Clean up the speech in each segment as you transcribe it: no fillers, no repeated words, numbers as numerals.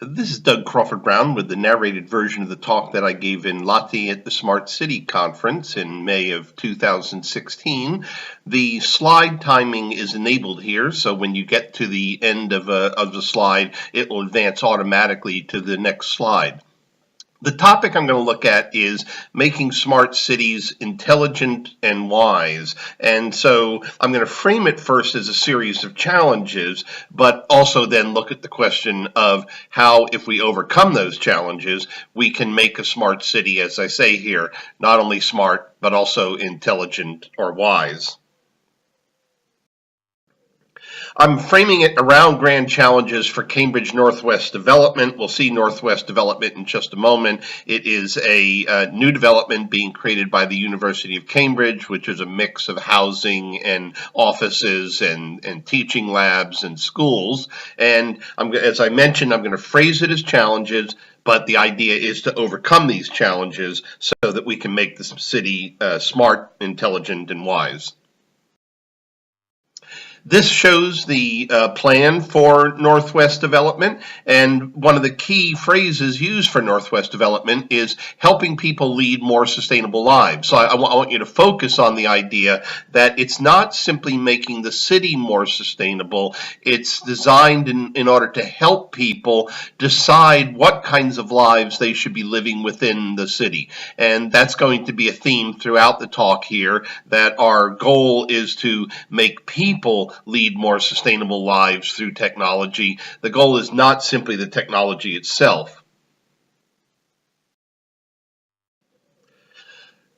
This is Doug Crawford-Brown with the narrated version of the talk that I gave in Lahti at the Smart City Conference in May of 2016. The slide timing is enabled here, so when you get to the end of the slide, it will advance automatically to the next slide. The topic I'm going to look at is making smart cities intelligent and wise. And so I'm going to frame it first as a series of challenges, but also then look at the question of how, if we overcome those challenges, we can make a smart city, as I say here, not only smart, but also intelligent or wise. I'm framing it around grand challenges for Cambridge Northwest development. We'll see Northwest development in just a moment. It is a new development being created by the University of Cambridge, which is a mix of housing and offices and teaching labs and schools. And as I mentioned, I'm going to phrase it as challenges, but the idea is to overcome these challenges so that we can make the city smart, intelligent, and wise. This shows the plan for Northwest development, and one of the key phrases used for Northwest development is helping people lead more sustainable lives. So I want you to focus on the idea that it's not simply making the city more sustainable, it's designed in order to help people decide what kinds of lives they should be living within the city. And that's going to be a theme throughout the talk here, that our goal is to make people lead more sustainable lives through technology. The goal is not simply the technology itself.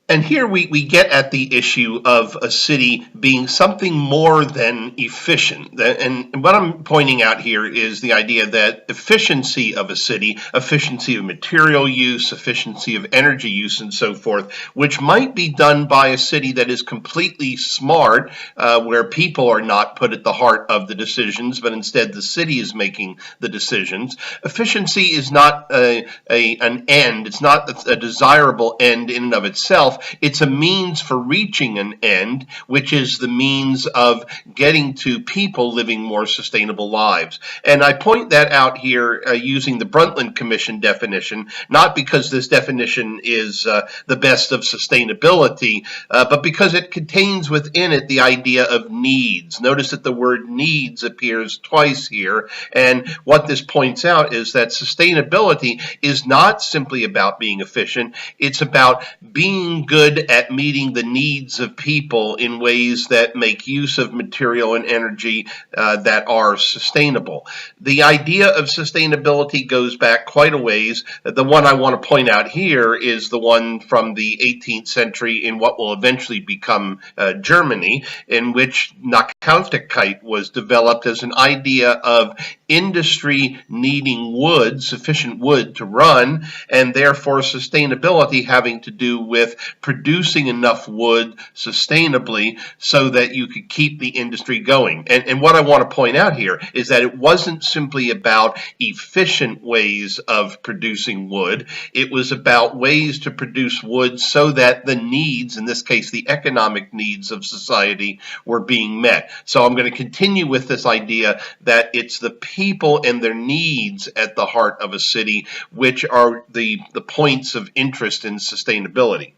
And here we get at the issue of a city being something more than efficient. And what I'm pointing out here is the idea that efficiency of a city, efficiency of material use, efficiency of energy use, and so forth, which might be done by a city that is completely smart, where people are not put at the heart of the decisions, but instead the city is making the decisions. Efficiency is not an end. It's not a desirable end in and of itself. It's a means for reaching an end, which is the means of getting to people living more sustainable lives. And I point that out here using the Brundtland Commission definition, not because this definition is the best of sustainability, but because it contains within it the idea of needs. Notice that the word needs appears twice here, and what this points out is that sustainability is not simply about being efficient, it's about being good at meeting the needs of people in ways that make use of material and energy that are sustainable. The idea of sustainability goes back quite a ways. The one I want to point out here is the one from the 18th century in what will eventually become Germany, in which Nachhaltigkeit was developed as an idea of industry needing wood, sufficient wood to run, and therefore sustainability having to do with producing enough wood sustainably so that you could keep the industry going. And what I want to point out here is that it wasn't simply about efficient ways of producing wood. It was about ways to produce wood so that the needs, in this case the economic needs of society, were being met. So I'm going to continue with this idea that it's the people and their needs at the heart of a city which are the points of interest in sustainability.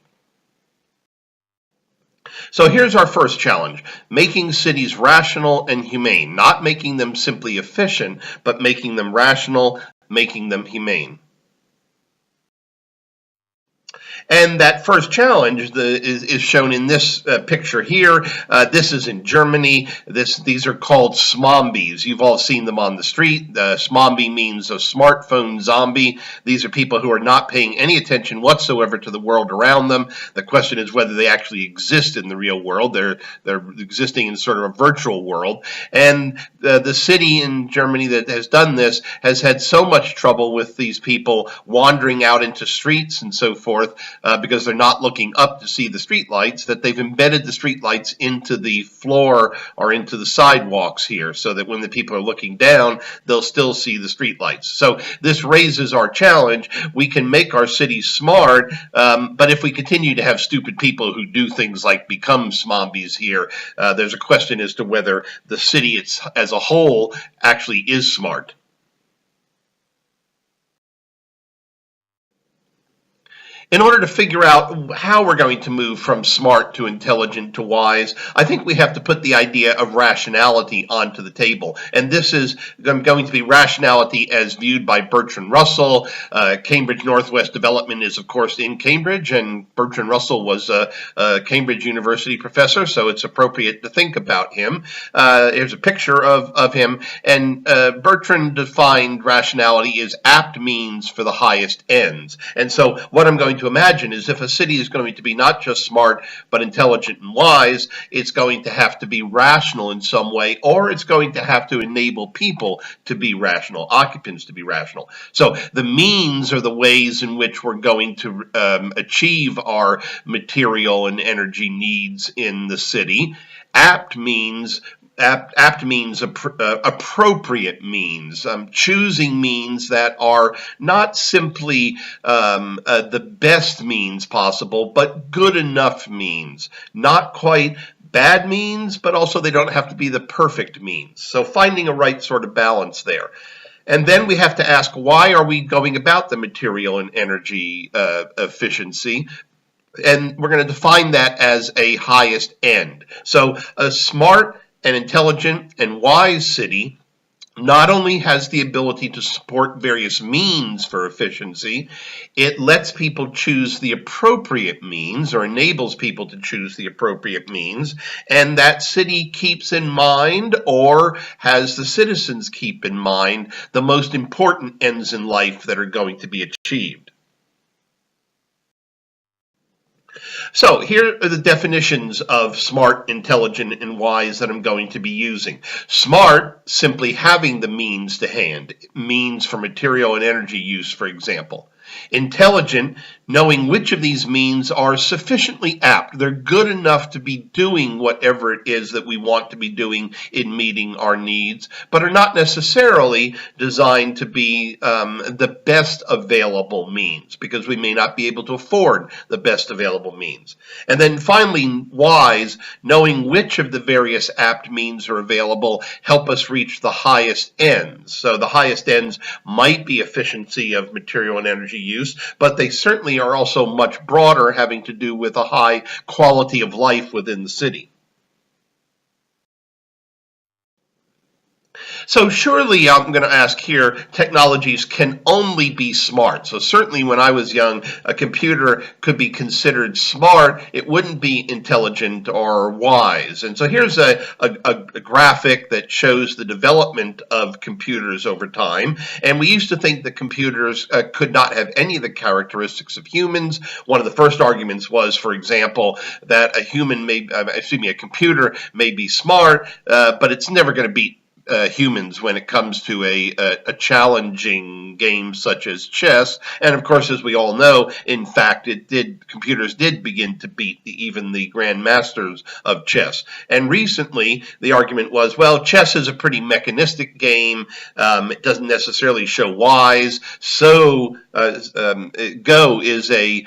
So here's our first challenge: making cities rational and humane, not making them simply efficient, but making them rational, making them humane. And that first challenge is shown in this picture here. This is in Germany. These are called smombies. You've all seen them on the street. Smombie means a smartphone zombie. These are people who are not paying any attention whatsoever to the world around them. The question is whether they actually exist in the real world. They're existing in sort of a virtual world. And the city in Germany that has done this has had so much trouble with these people wandering out into streets and so forth, because they're not looking up to see the street lights, that they've embedded the street lights into the floor or into the sidewalks here, so that when the people are looking down, they'll still see the street lights. So this raises our challenge. We can make our cities smart, but if we continue to have stupid people who do things like become smombies here, there's a question as to whether the city as a whole actually is smart. In order to figure out how we're going to move from smart to intelligent to wise, I think we have to put the idea of rationality onto the table. And this is going to be rationality as viewed by Bertrand Russell. Cambridge Northwest Development is, of course, in Cambridge, and Bertrand Russell was a Cambridge University professor, so it's appropriate to think about him. Here's a picture of him, and Bertrand defined rationality as apt means for the highest ends. And so what I'm going to imagine is if a city is going to be not just smart but intelligent and wise, it's going to have to be rational in some way, or it's going to have to enable people to be rational, occupants to be rational. So the means are the ways in which we're going to achieve our material and energy needs in the city. Apt means appropriate means, choosing means that are not simply the best means possible, but good enough means. Not quite bad means, but also they don't have to be the perfect means. So finding a right sort of balance there. And then we have to ask, why are we going about the material and energy efficiency? And we're going to define that as a highest end. So a smart and intelligent and wise city not only has the ability to support various means for efficiency, it lets people choose the appropriate means, or enables people to choose the appropriate means, and that city keeps in mind, or has the citizens keep in mind, the most important ends in life that are going to be achieved. So here are the definitions of smart, intelligent, and wise that I'm going to be using. Smart, simply having the means to hand, means for material and energy use, for example. Intelligent, knowing which of these means are sufficiently apt. They're good enough to be doing whatever it is that we want to be doing in meeting our needs, but are not necessarily designed to be the best available means, because we may not be able to afford the best available means. And then finally, wise, knowing which of the various apt means are available help us reach the highest ends. So the highest ends might be efficiency of material and energy use, but they certainly are also much broader, having to do with a high quality of life within the city. So surely I'm going to ask here, technologies can only be smart. So certainly when I was young, a computer could be considered smart. It wouldn't be intelligent or wise. And so here's a graphic that shows the development of computers over time. And we used to think that computers could not have any of the characteristics of humans. One of the first arguments was, for example, that a computer may be smart, but it's never going to beat humans when it comes to a challenging game such as chess. And of course, as we all know, in fact, computers did begin to beat even the grandmasters of chess. And recently, the argument was, well, chess is a pretty mechanistic game. It doesn't necessarily show wise. So Go is a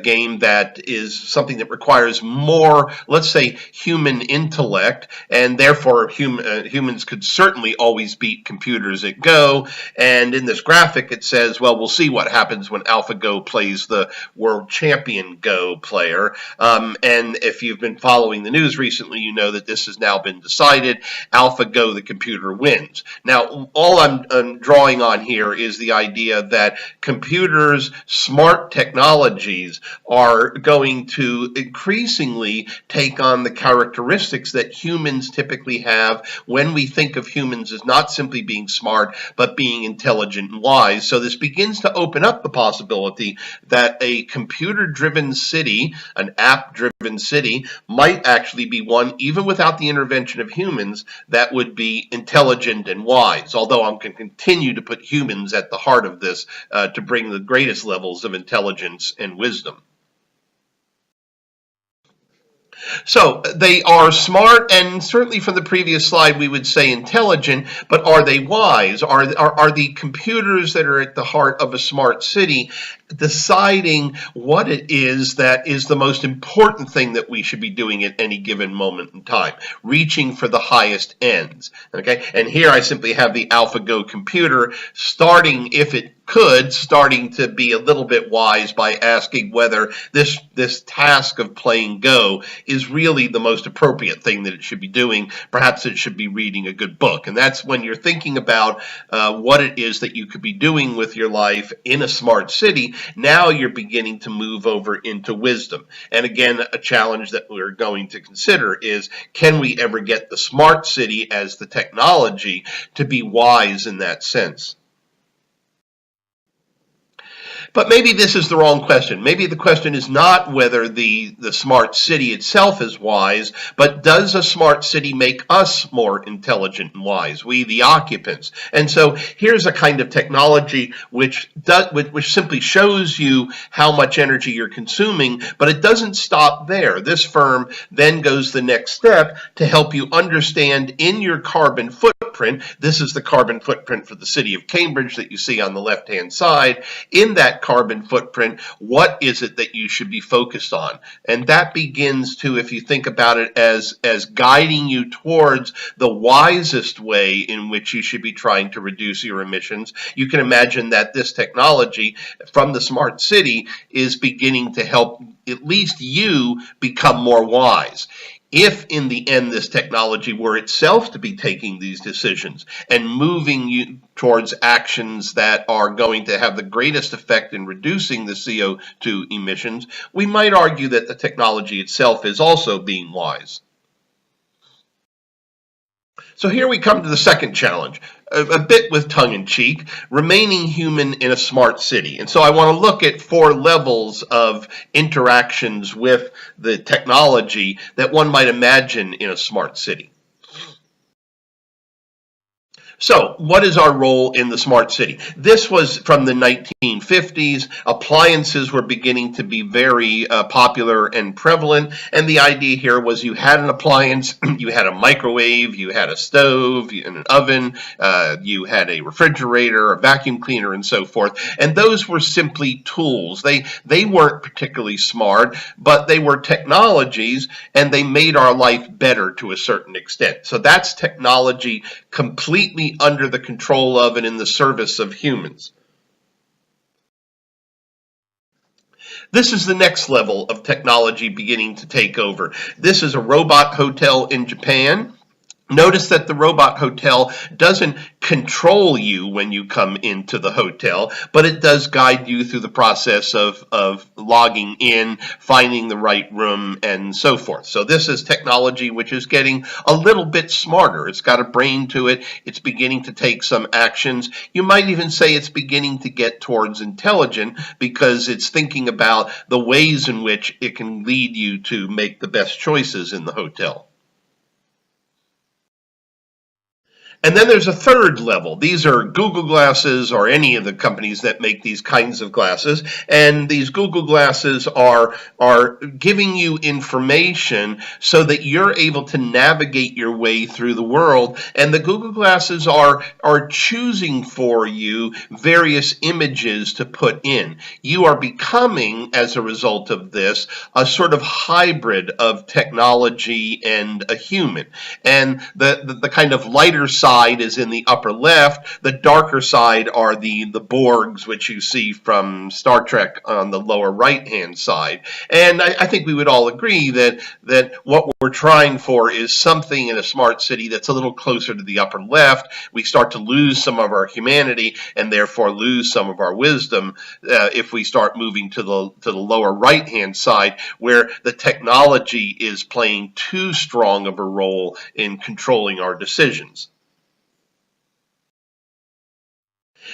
game that is something that requires more, let's say, human intellect, and therefore humans could certainly always beat computers at Go. And in this graphic it says, well, we'll see what happens when AlphaGo plays the world champion Go player. And if you've been following the news recently, you know that this has now been decided. AlphaGo, the computer, wins. Now, all I'm drawing on here is the idea that computers, smart technologies, are going to increasingly take on the characteristics that humans typically have when we think of humans as not simply being smart, but being intelligent and wise. So this begins to open up the possibility that a computer-driven city, an app-driven city, might actually be one, even without the intervention of humans, that would be intelligent and wise, although I'm going to continue to put humans at the heart of this to bring the greatest levels of intelligence and wisdom. So they are smart, and certainly from the previous slide we would say intelligent, but are they wise? Are the computers that are at the heart of a smart city deciding what it is that is the most important thing that we should be doing at any given moment in time, reaching for the highest ends? Okay, and here I simply have the AlphaGo computer starting, if it could, starting to be a little bit wise by asking whether this task of playing Go is really the most appropriate thing that it should be doing. Perhaps it should be reading a good book. And that's when you're thinking about what it is that you could be doing with your life in a smart city. Now you're beginning to move over into wisdom. And again, a challenge that we're going to consider is, can we ever get the smart city as the technology to be wise in that sense? But maybe this is the wrong question. Maybe the question is not whether the smart city itself is wise, but does a smart city make us more intelligent and wise, we the occupants? And so here's a kind of technology which simply shows you how much energy you're consuming, but it doesn't stop there. This firm then goes the next step to help you understand in your carbon footprint. This is the carbon footprint for the city of Cambridge that you see on the left-hand side. In that carbon footprint, what is it that you should be focused on? And that begins to, if you think about it as guiding you towards the wisest way in which you should be trying to reduce your emissions. You can imagine that this technology from the smart city is beginning to help at least you become more wise. If in the end this technology were itself to be taking these decisions and moving you towards actions that are going to have the greatest effect in reducing the CO2 emissions, we might argue that the technology itself is also being wise. So here we come to the second challenge, a bit with tongue-in-cheek, remaining human in a smart city. And so I want to look at 4 levels of interactions with the technology that one might imagine in a smart city. So, what is our role in the smart city? This was from the 1950s. Appliances were beginning to be very popular and prevalent, and the idea here was you had an appliance, you had a microwave, you had a stove, an oven, you had a refrigerator, a vacuum cleaner, and so forth, and those were simply tools. They weren't particularly smart, but they were technologies, and they made our life better to a certain extent. So that's technology completely under the control of and in the service of humans. This is the next level of technology beginning to take over. This is a robot hotel in Japan. Notice that the robot hotel doesn't control you when you come into the hotel, but it does guide you through the process of logging in, finding the right room, and so forth. So this is technology which is getting a little bit smarter. It's got a brain to it. It's beginning to take some actions. You might even say it's beginning to get towards intelligent because it's thinking about the ways in which it can lead you to make the best choices in the hotel. And then there's a third level. These are Google glasses or any of the companies that make these kinds of glasses. And these Google glasses are giving you information so that you're able to navigate your way through the world. And the Google glasses are choosing for you various images to put in. You are becoming, as a result of this, a sort of hybrid of technology and a human. And the kind of lighter side is in the upper left. The darker side are the Borgs, which you see from Star Trek on the lower right-hand side. And I think we would all agree that what we're trying for is something in a smart city that's a little closer to the upper left. We start to lose some of our humanity and therefore lose some of our wisdom if we start moving to the lower right-hand side, where the technology is playing too strong of a role in controlling our decisions.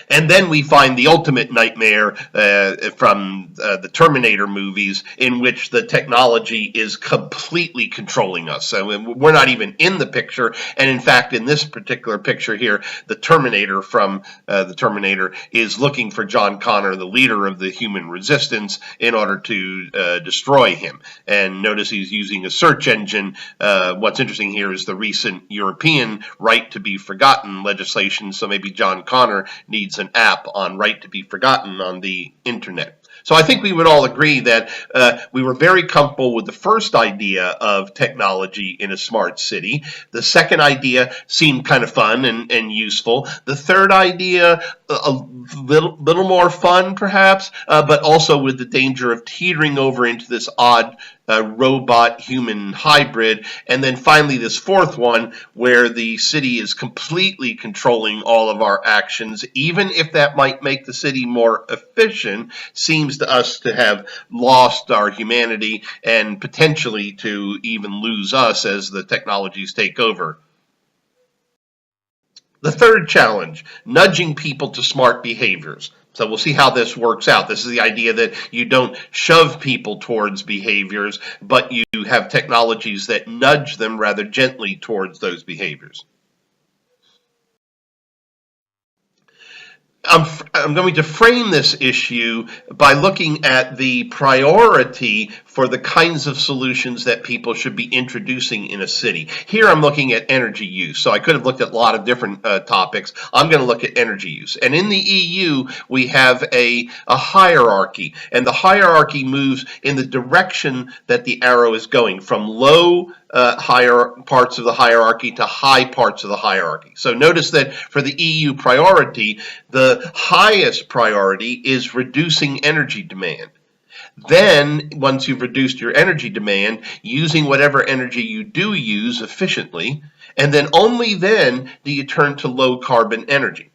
And then we find the ultimate nightmare from the Terminator movies, in which the technology is completely controlling us. So we're not even in the picture. And in fact, in this particular picture here, the Terminator from the Terminator is looking for John Connor, the leader of the human resistance, in order to destroy him. And notice he's using a search engine. What's interesting here is the recent European right to be forgotten legislation. So maybe John Connor needs an app on right to be forgotten on the internet. So I think we would all agree that we were very comfortable with the first idea of technology in a smart city. The second idea seemed kind of fun and useful. The third idea, a little more fun perhaps, but also with the danger of teetering over into this odd robot-human hybrid. And then finally this fourth one where the city is completely controlling all of our actions, even if that might make the city more efficient, seems to us to have lost our humanity and potentially to even lose us as the technologies take over. The third challenge, nudging people to smart behaviors. So we'll see how this works out. This is the idea that you don't shove people towards behaviors, but you have technologies that nudge them rather gently towards those behaviors. I'm going to frame this issue by looking at the priority for the kinds of solutions that people should be introducing in a city. Here I'm looking at energy use, so I could have looked at a lot of different topics. I'm going to look at energy use. And in the EU, we have a hierarchy, and the hierarchy moves in the direction that the arrow is going, from low higher parts of the hierarchy to high parts of the hierarchy. So notice that for the EU priority, the highest priority is reducing energy demand. Then, once you've reduced your energy demand, using whatever energy you do use efficiently, and then only then do you turn to low carbon energy.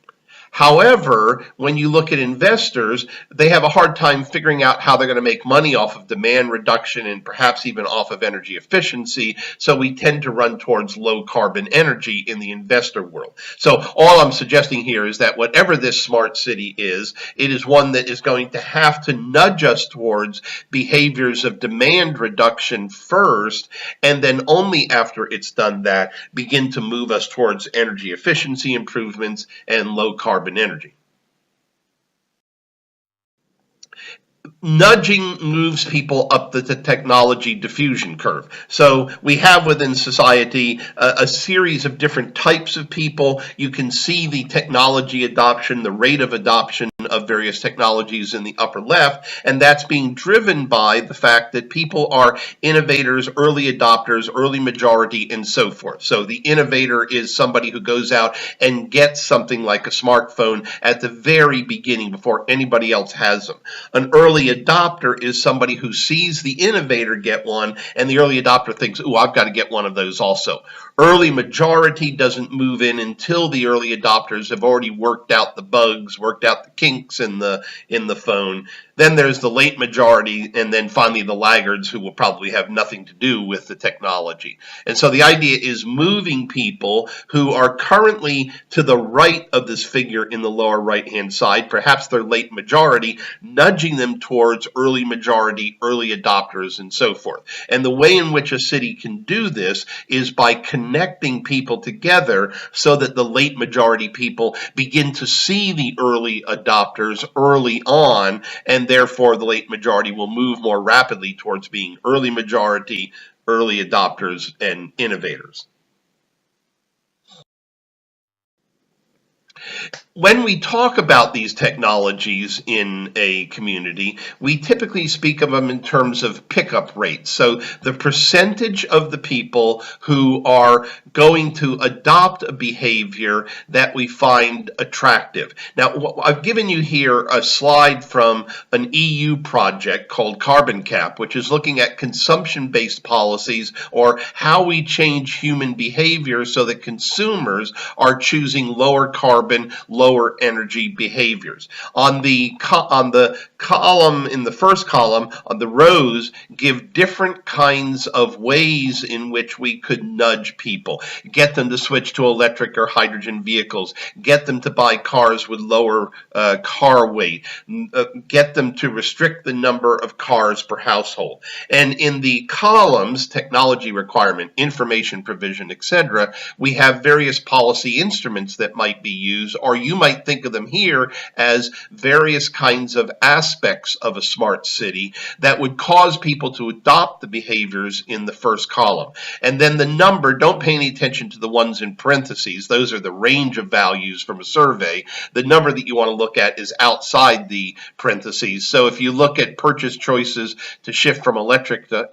However, when you look at investors, they have a hard time figuring out how they're going to make money off of demand reduction and perhaps even off of energy efficiency. So we tend to run towards low carbon energy in the investor world. So all I'm suggesting here is that whatever this smart city is, it is one that is going to have to nudge us towards behaviors of demand reduction first, and then only after it's done that, begin to move us towards energy efficiency improvements and low carbon energy. Nudging moves people up the technology diffusion curve. So we have within society a series of different types of people. You can see the technology adoption, the rate of adoption of various technologies in the upper left, and that's being driven by the fact that people are innovators, early adopters, early majority, and so forth. So the innovator is somebody who goes out and gets something like a smartphone at the very beginning before anybody else has them. An early adopter is somebody who sees the innovator get one, and the early adopter thinks, "Ooh, I've got to get one of those also." Early majority doesn't move in until the early adopters have already worked out the bugs, worked out the kinks in the phone. Then there's the late majority, and then finally the laggards, who will probably have nothing to do with the technology. And so the idea is moving people who are currently to the right of this figure in the lower right-hand side, perhaps they're late majority, nudging them towards early majority, early adopters, and so forth. And the way in which a city can do this is by connecting people together so that the late majority people begin to see the early adopters early on, and therefore the late majority will move more rapidly towards being early majority, early adopters, and innovators. When we talk about these technologies in a community, we typically speak of them in terms of pickup rates. So the percentage of the people who are going to adopt a behavior that we find attractive. Now, I've given you here a slide from an EU project called Carbon Cap, which is looking at consumption-based policies, or how we change human behavior so that consumers are choosing lower carbon, lower energy behaviors. On the column, in the first column, on the rows, give different kinds of ways in which we could nudge people. Get them to switch to electric or hydrogen vehicles. Get them to buy cars with lower car weight. Get them to restrict the number of cars per household. And in the columns, technology requirement, information provision, etc., we have various policy instruments that might be used, or you might think of them here as various kinds of aspects of a smart city that would cause people to adopt the behaviors in the first column. And then the number, don't pay any attention to the ones in parentheses. Those are the range of values from a survey. The number that you want to look at is outside the parentheses. So if you look at purchase choices to shift from electric to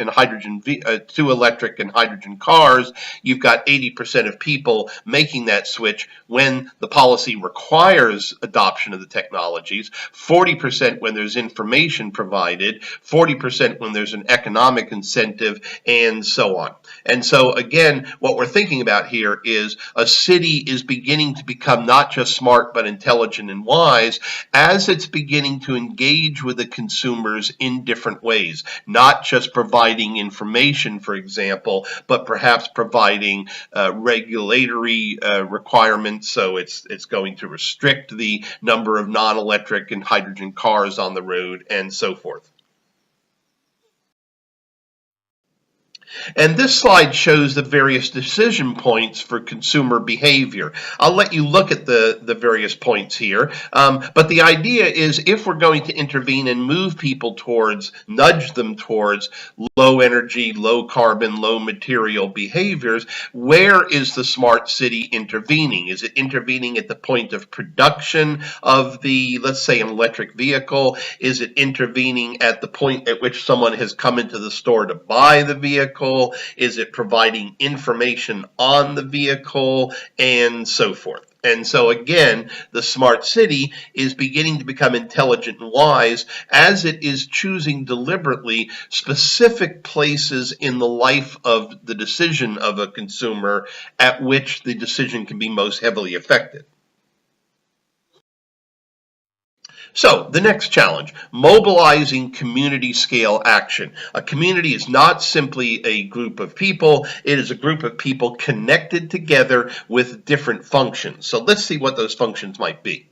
electric and hydrogen cars, you've got 80% of people making that switch when the policy requires adoption of the technologies, 40% when there's information provided, 40% when there's an economic incentive, and so on. And so again, what we're thinking about here is a city is beginning to become not just smart but intelligent and wise as it's beginning to engage with the consumers in different ways, not just providing information, for example, but perhaps providing regulatory requirements. So it's going to restrict the number of non-electric and hydrogen cars on the road and so forth. And this slide shows the various decision points for consumer behavior. I'll let you look at the various points here, but the idea is if we're going to intervene and move people towards, nudge them towards low energy, low carbon, low material behaviors, where is the smart city intervening? Is it intervening at the point of production of the, let's say, an electric vehicle? Is it intervening at the point at which someone has come into the store to buy the vehicle? Is it providing information on the vehicle, and so forth? And so again, the smart city is beginning to become intelligent and wise as it is choosing deliberately specific places in the life of the decision of a consumer at which the decision can be most heavily affected. So, the next challenge, mobilizing community scale action. A community is not simply a group of people, it is a group of people connected together with different functions. So let's see what those functions might be.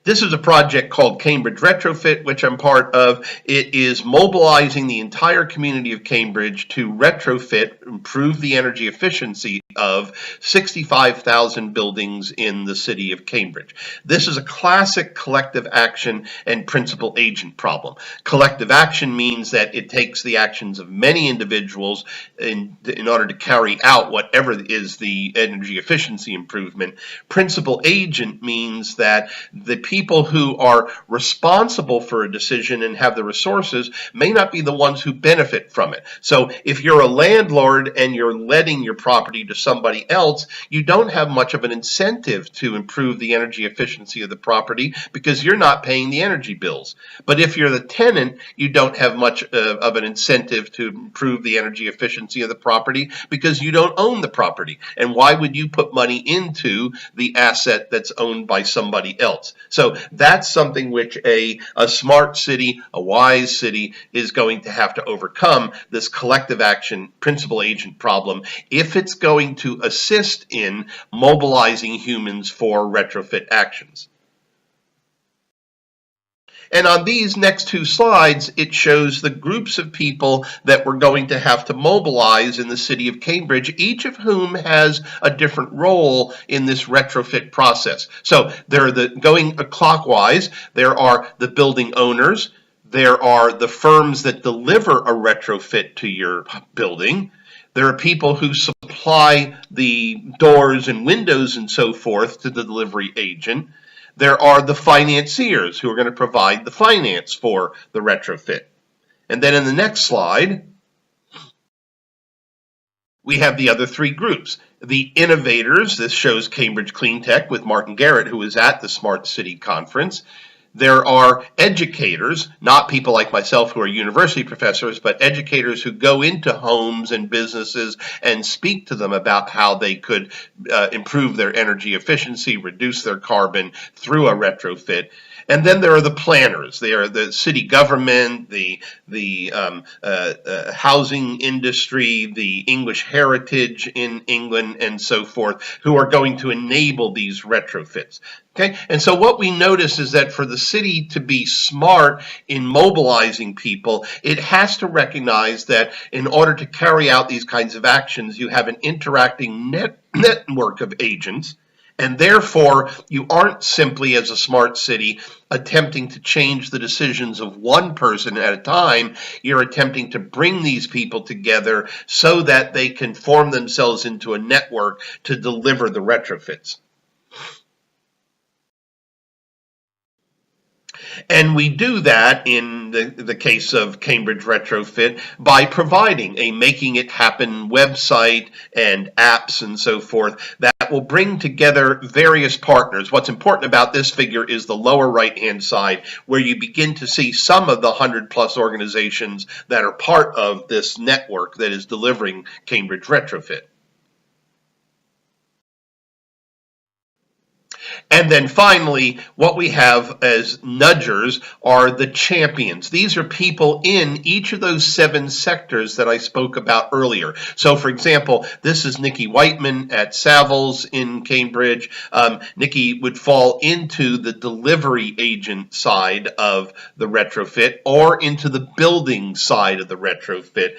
This is a project called Cambridge Retrofit, which I'm part of. It is mobilizing the entire community of Cambridge to retrofit, improve the energy efficiency of 65,000 buildings in the city of Cambridge. This is a classic collective action and principal agent problem. Collective action means that it takes the actions of many individuals in order to carry out whatever is the energy efficiency improvement. Principal agent means that the people who are responsible for a decision and have the resources may not be the ones who benefit from it. So if you're a landlord and you're letting your property to somebody else, you don't have much of an incentive to improve the energy efficiency of the property because you're not paying the energy bills. But if you're the tenant, you don't have much of an incentive to improve the energy efficiency of the property because you don't own the property. And why would you put money into the asset that's owned by somebody else? So that's something which a smart city, a wise city, is going to have to overcome, this collective action principal agent problem, if it's going to assist in mobilizing humans for retrofit actions. And on these next two slides, it shows the groups of people that we're going to have to mobilize in the city of Cambridge, each of whom has a different role in this retrofit process. So going clockwise, there are the building owners, there are the firms that deliver a retrofit to your building, there are people who supply the doors and windows and so forth to the delivery agent. There are the financiers who are going to provide the finance for the retrofit. And then in the next slide, we have the other three groups. The innovators, this shows Cambridge Clean Tech with Martin Garrett, who was at the Smart City Conference. There are educators, not people like myself who are university professors, but educators who go into homes and businesses and speak to them about how they could improve their energy efficiency, reduce their carbon through a retrofit. And then there are the planners. They are the city government, the housing industry, the English heritage in England, and so forth, who are going to enable these retrofits. Okay, and so what we notice is that for the city to be smart in mobilizing people, it has to recognize that in order to carry out these kinds of actions, you have an interacting network of agents. And therefore, you aren't simply, as a smart city, attempting to change the decisions of one person at a time. You're attempting to bring these people together so that they can form themselves into a network to deliver the retrofits. And we do that in the case of Cambridge Retrofit by providing a Making It Happen website and apps and so forth that will bring together various partners. What's important about this figure is the lower right-hand side, where you begin to see some of the 100+ organizations that are part of this network that is delivering Cambridge Retrofit. And then finally, what we have as nudgers are the champions. These are people in each of those 7 sectors that I spoke about earlier. So, for example, this is Nikki Whiteman at Savills in Cambridge. Nikki would fall into the delivery agent side of the retrofit or into the building side of the retrofit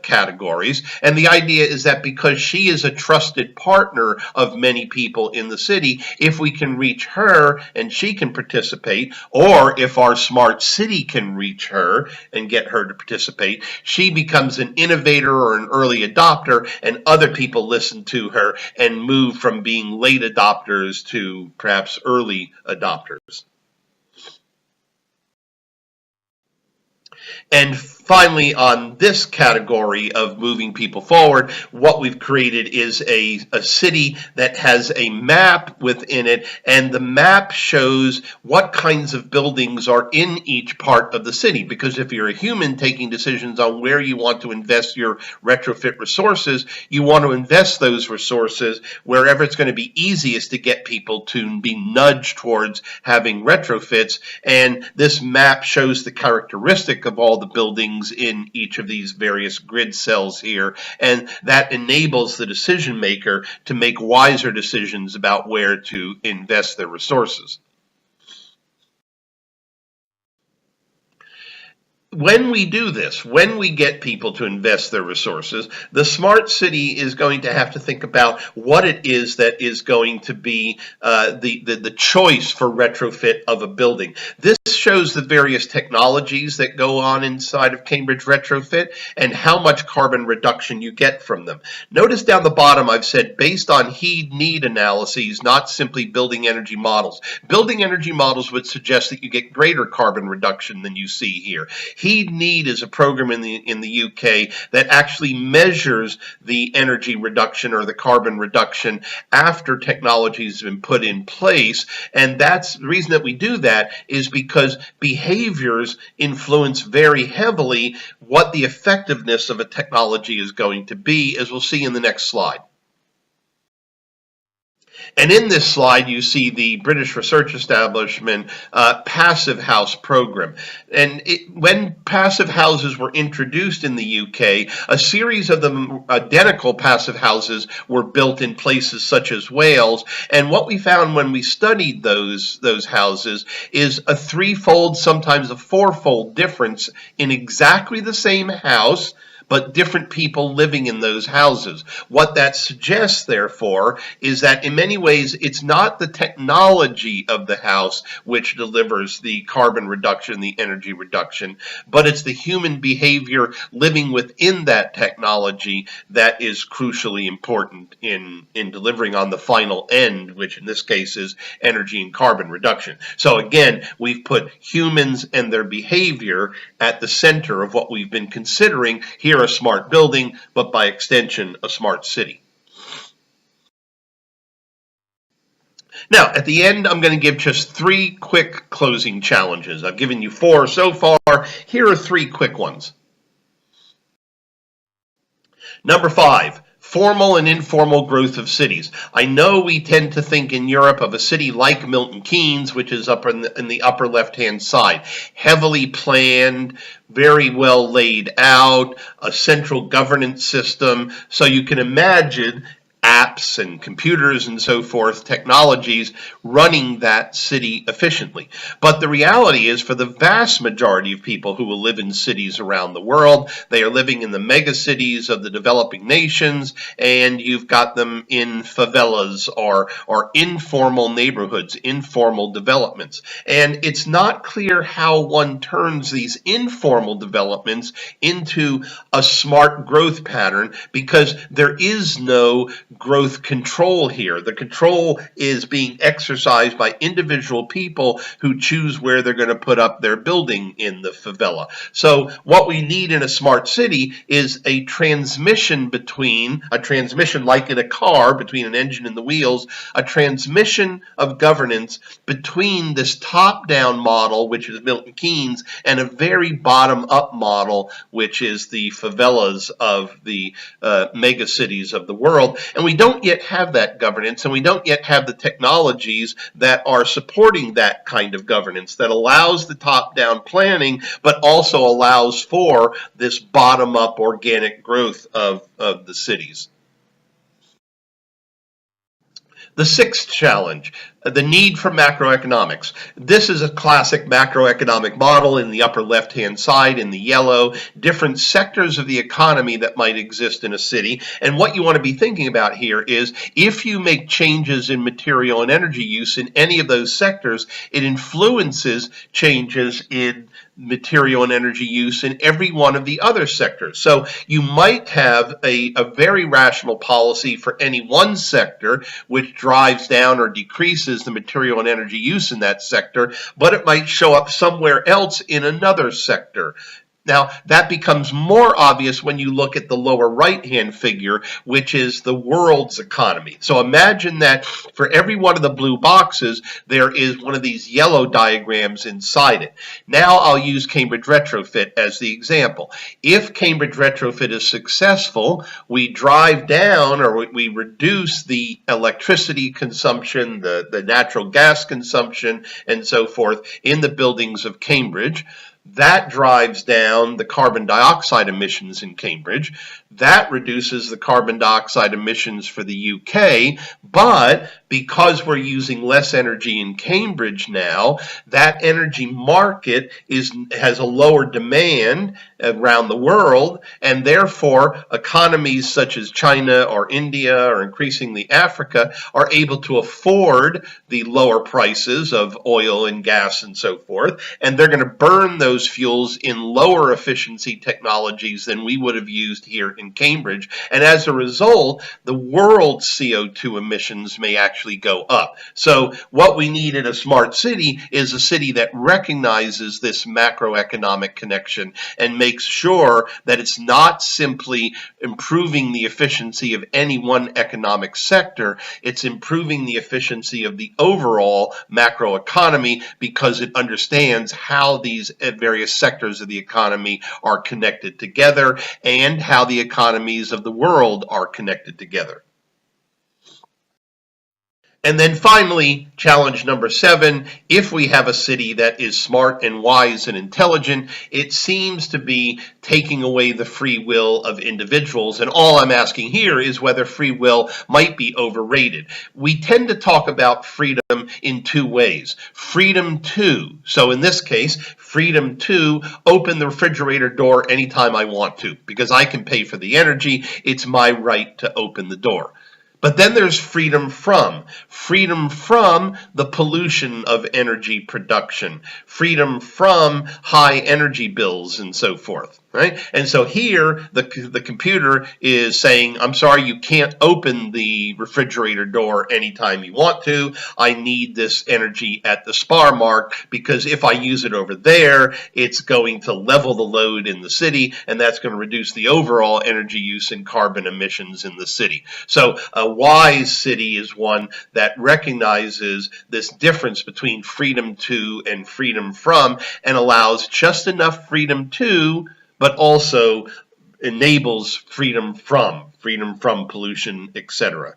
categories. And the idea is that because she is a trusted partner of many people in the city, if we can reach her and she can participate, or if our smart city can reach her and get her to participate, she becomes an innovator or an early adopter, and other people listen to her and move from being late adopters to perhaps early adopters. And finally, on this category of moving people forward, what we've created is a city that has a map within it, and the map shows what kinds of buildings are in each part of the city. Because if you're a human taking decisions on where you want to invest your retrofit resources, you want to invest those resources wherever it's going to be easiest to get people to be nudged towards having retrofits. And this map shows the characteristic of all the buildings in each of these various grid cells here, and that enables the decision maker to make wiser decisions about where to invest their resources. When we do this, when we get people to invest their resources, the smart city is going to have to think about what it is that is going to be the choice for retrofit of a building. This shows the various technologies that go on inside of Cambridge Retrofit and how much carbon reduction you get from them. Notice down the bottom I've said based on need analyses, not simply building energy models. Building energy models would suggest that you get greater carbon reduction than you see here. Need is a program in the UK that actually measures the energy reduction or the carbon reduction after technology has been put in place, and that's the reason that we do that is because behaviors influence very heavily what the effectiveness of a technology is going to be, as we'll see in the next slide. And in this slide, you see the British research establishment passive house program. And when passive houses were introduced in the UK, a series of them identical passive houses were built in places such as Wales. And what we found when we studied those houses is a 3-fold, sometimes a 4-fold difference in exactly the same house, but different people living in those houses. What that suggests, therefore, is that in many ways it's not the technology of the house which delivers the carbon reduction, the energy reduction, but it's the human behavior living within that technology that is crucially important in delivering on the final end, which in this case is energy and carbon reduction. So again, we've put humans and their behavior at the center of what we've been considering here, a smart building, but by extension, a smart city. Now, at the end, I'm going to give just 3 quick closing challenges. I've given you 4 so far. Here are 3 quick ones. Number 5. Formal and informal growth of cities. I know we tend to think in Europe of a city like Milton Keynes, which is up in the upper left-hand side. Heavily planned, very well laid out, a central governance system. So you can imagine apps and computers and so forth, technologies running that city efficiently. But the reality is, for the vast majority of people who will live in cities around the world, they are living in the mega cities of the developing nations, and you've got them in favelas or informal neighborhoods, informal developments. And it's not clear how one turns these informal developments into a smart growth pattern, because there is no growth control here. The control is being exercised by individual people who choose where they're going to put up their building in the favela. So what we need in a smart city is a transmission like in a car, between an engine and the wheels, a transmission of governance between this top-down model, which is Milton Keynes, and a very bottom-up model, which is the favelas of the mega cities of the world. And we don't yet have that governance, and we don't yet have the technologies that are supporting that kind of governance that allows the top-down planning, but also allows for this bottom-up organic growth of the cities. The sixth challenge, the need for macroeconomics. This is a classic macroeconomic model in the upper left-hand side in the yellow, different sectors of the economy that might exist in a city. And what you want to be thinking about here is, if you make changes in material and energy use in any of those sectors, it influences changes in material and energy use in every one of the other sectors. So you might have a very rational policy for any one sector, which drives down or decreases the material and energy use in that sector, but it might show up somewhere else in another sector. Now, that becomes more obvious when you look at the lower right-hand figure, which is the world's economy. So imagine that for every one of the blue boxes, there is one of these yellow diagrams inside it. Now I'll use Cambridge Retrofit as the example. If Cambridge Retrofit is successful, we drive down, or we reduce the electricity consumption, the natural gas consumption, and so forth in the buildings of Cambridge. That drives down the carbon dioxide emissions in Cambridge. That reduces the carbon dioxide emissions for the UK, but because we're using less energy in Cambridge now, that energy market has a lower demand around the world, and therefore economies such as China or India or increasingly Africa are able to afford the lower prices of oil and gas and so forth, and they're going to burn those fuels in lower efficiency technologies than we would have used here in Cambridge. And as a result, the world's CO2 emissions may actually go up. So what we need in a smart city is a city that recognizes this macroeconomic connection and makes sure that it's not simply improving the efficiency of any one economic sector, it's improving the efficiency of the overall macroeconomy, because it understands how these various sectors of the economy are connected together and how the economies of the world are connected together. And then finally, challenge number 7, if we have a city that is smart and wise and intelligent, it seems to be taking away the free will of individuals. And all I'm asking here is whether free will might be overrated. We tend to talk about freedom in 2 ways. Freedom to, so in this case, freedom to open the refrigerator door anytime I want to, because I can pay for the energy. It's my right to open the door. But then there's freedom from the pollution of energy production, freedom from high energy bills and so forth, right? And so here the computer is saying, I'm sorry, you can't open the refrigerator door anytime you want to. I need this energy at the spar mark, because if I use it over there, it's going to level the load in the city, and that's going to reduce the overall energy use and carbon emissions in the city. So a wise city is one that recognizes this difference between freedom to and freedom from, and allows just enough freedom to, but also enables freedom from pollution, etc.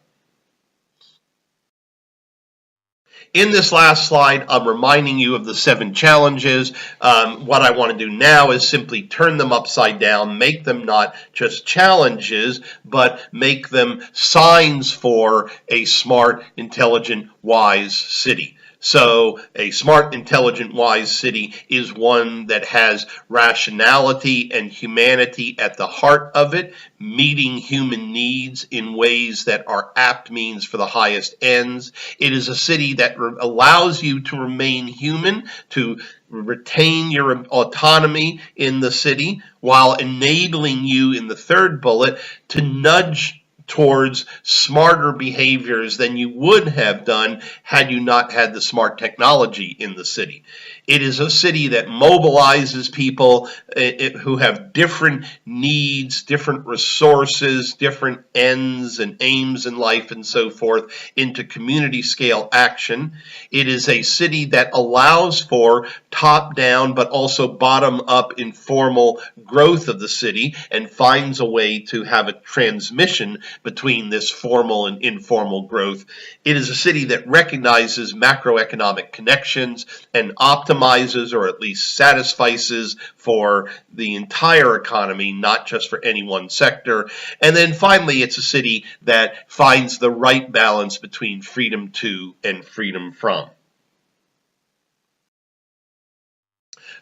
In this last slide, I'm reminding you of the 7 challenges. What I want to do now is simply turn them upside down, make them not just challenges, but make them signs for a smart, intelligent, wise city. So a smart, intelligent, wise city is one that has rationality and humanity at the heart of it, meeting human needs in ways that are apt means for the highest ends. It is a city that allows you to remain human, to retain your autonomy in the city, while enabling you in the third bullet to nudge towards smarter behaviors than you would have done had you not had the smart technology in the city. It is a city that mobilizes people who have different needs, different resources, different ends and aims in life and so forth into community scale action. It is a city that allows for top-down but also bottom-up informal growth of the city and finds a way to have a transmission between this formal and informal growth. It is a city that recognizes macroeconomic connections and optimizes, or at least satisfices, for the entire economy, not just for any one sector. And then finally, it's a city that finds the right balance between freedom to and freedom from.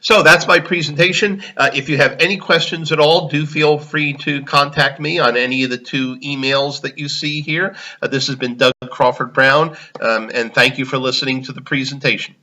So that's my presentation. If you have any questions at all, do feel free to contact me on any of the 2 emails that you see here. This has been Doug Crawford-Brown, and thank you for listening to the presentation.